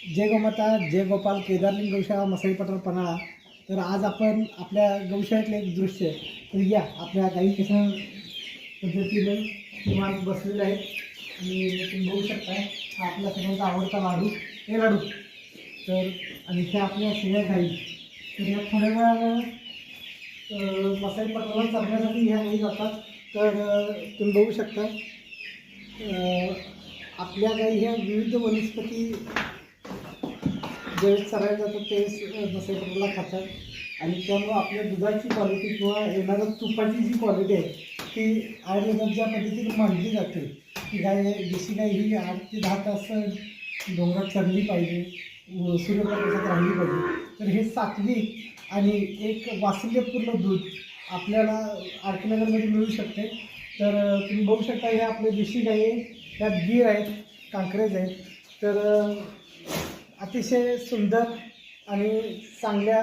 जय गोमाता, जय गोपाल, केदारलिंग गौशाळा, मसाई पठार, पन्हाळा. तर आज आपण आपल्या गौशाळेतलं एक दृश्य, तर या आपल्या गाई कशा पद्धतीने निवांत बसलेले आहेत आणि तुम्ही बघू शकताय हा आपला सगळ्यांचा आवडता लाडू, हे लाडू. तर आणि हे आपल्या सगळ्या गाई. तर या थोड्या वेळानं मसाई पठाराला चरण्यासाठी ह्या गाई जातात. तर तुम्ही बघू शकता आपल्या गाई ह्या विविध वनस्पती ज्यावेळेस चरायला जातात त्यावेळेस मसाई पठाराला खातात आणि त्यामुळं आपल्या दुधाची क्वालिटी किंवा येणाऱ्या तुपाची जी क्वालिटी आहे ती आयुर्वेदात ज्या पद्धतीने मांडली जाते की गाय देशी गाय ही 8 ते 10 तास डोंगरात चरली पाहिजे, सूर्यप्रकाशात राहिली पाहिजे. तर हे सात्विक आणि एक वात्सल्यपूर्ण दूध आपल्याला आरकेनगरमध्ये मिळू शकते. तर तुम्ही बघू शकता हे आपले देशी गाई आहे, त्यात गीर आहेत, कांकरेज आहेत. तर अतिशय सुंदर आणि चांगल्या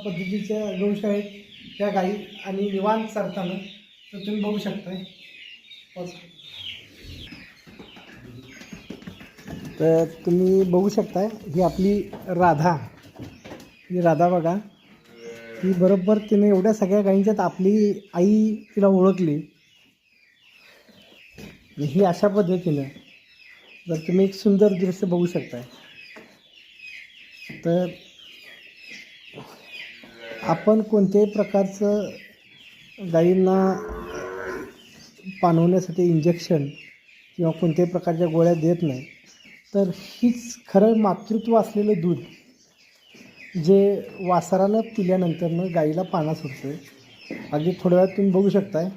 पद्धतीच्या गोशाळेत त्या गाई आणि निवांत चरताना. तर तुम्ही बघू शकताय. तर तुम्ही बघू शकताय ही आपली राधा, ही राधा बघा, ही बरोबर तिने एवढ्या सगळ्या गायींच्यात आपली आई तिला ओळखली. ही अशा पद्धतीनं जर तुम्ही एक सुंदर दृश्य बघू शकताय. तर आपण कोणत्याही प्रकारचं गायींना पाणवण्यासाठी इंजेक्शन किंवा कोणत्याही प्रकारच्या गोळ्या देत नाही. तर हीच खरं मातृत्व असलेलं दूध जे वासरानं पिल्यानंतरनं गाईला पाना सुटतो आहे. अगदी थोड्या वेळात तुम्ही बघू शकताय.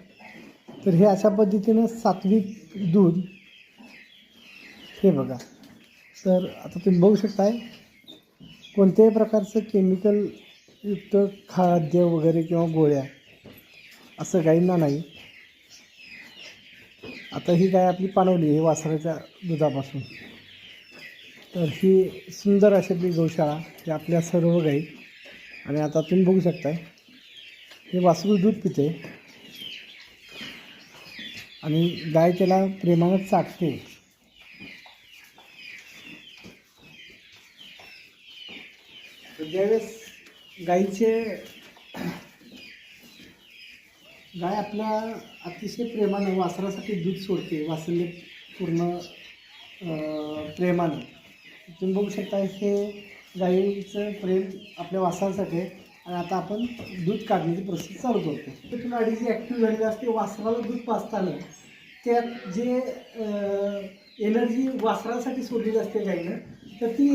तर हे अशा पद्धतीनं सात्विक दूध हे बघा. तर आता तुम्ही बघू शकताय कोणत्याही प्रकारचं केमिकल युक्त खाद्य वगैरे किंवा गोळ्या असं गाईंना नाही. आता ही गाय आपली पाणवली आहे वासराच्या दुधापासून. तर ही सुंदर अशी आपली गौशाळा ही आपल्या सर्व गाई. आणि आता तुम्ही बघू शकताय हे वासरू दूध पिते आणि गाय त्याला प्रेमानं चाटते. ज्यावेळेस गाय आपल्या अतिशय प्रेमानं वासरासाठी दूध सोडते, वासल्य पूर्ण प्रेमानं. तुम्ही बघू शकता हे गाईचं प्रेम आपल्या वासरासाठी आहे. आणि आता आपण दूध काढण्याची प्रोसेस चालू करतो. तर गाडी जी ॲक्टिव्ह झालेली असते वासराला दूध पाजताना त्यात जे एनर्जी वासरासाठी सोडलेली असते गाईनं, तर ती